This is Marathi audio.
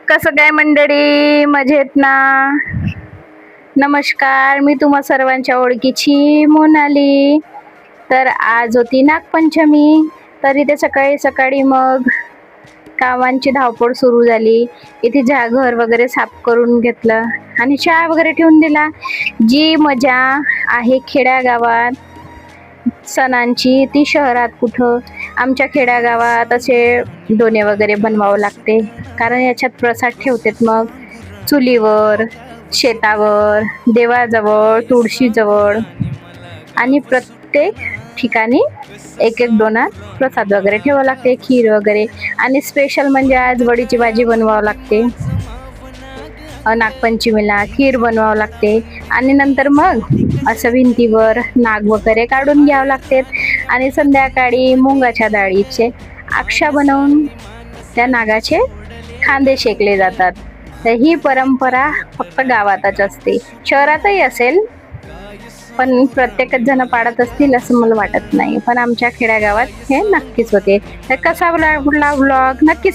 कसं काय मंडळी, मजेत ना? नमस्कार, मी तुम्हा सर्वांच्या ओळखीची मोनाली. तर आज होती नागपंचमी. तर इथे सकाळी सकाळी मग कामांची धावपळ सुरू झाली. इथे घर वगैरे साफ करून घेतलं आणि चहा वगैरे ठेवून दिला. जी मजा आहे खेड्यागावात सणांची ती शहरात कुठं. आमच्या खेड्यागावात असे दोणे वगैरे बनवावं लागते, कारण याच्यात प्रसाद ठेवतात मग चुलीवर, शेतावर, देवाजवळ, तुळशीजवळ आणि प्रत्येक ठिकाणी एक एक डोना प्रसाद वगैरे ठेवावं लागते, खीर वगैरे. आणि स्पेशल म्हणजे आज वडीची भाजी बनवावं लागते. नागपंचमीला खीर बनवावं लागते आणि नंतर मग असं भिंतीवर नाग वगैरे काढून घ्यावं लागते आणि संध्याकाळी मुंगाच्या डाळीचे अक्षा बनवून त्या नागाचे खांदे शेकले जातात. तर ही परंपरा फक्त गावातच असते, शहरातही असेल पण प्रत्येकच जण पाळत असतील असं मला वाटत नाही, पण आमच्या खेड्यागावात हे नक्कीच होते. तर कसा ब्लॉग नक्कीच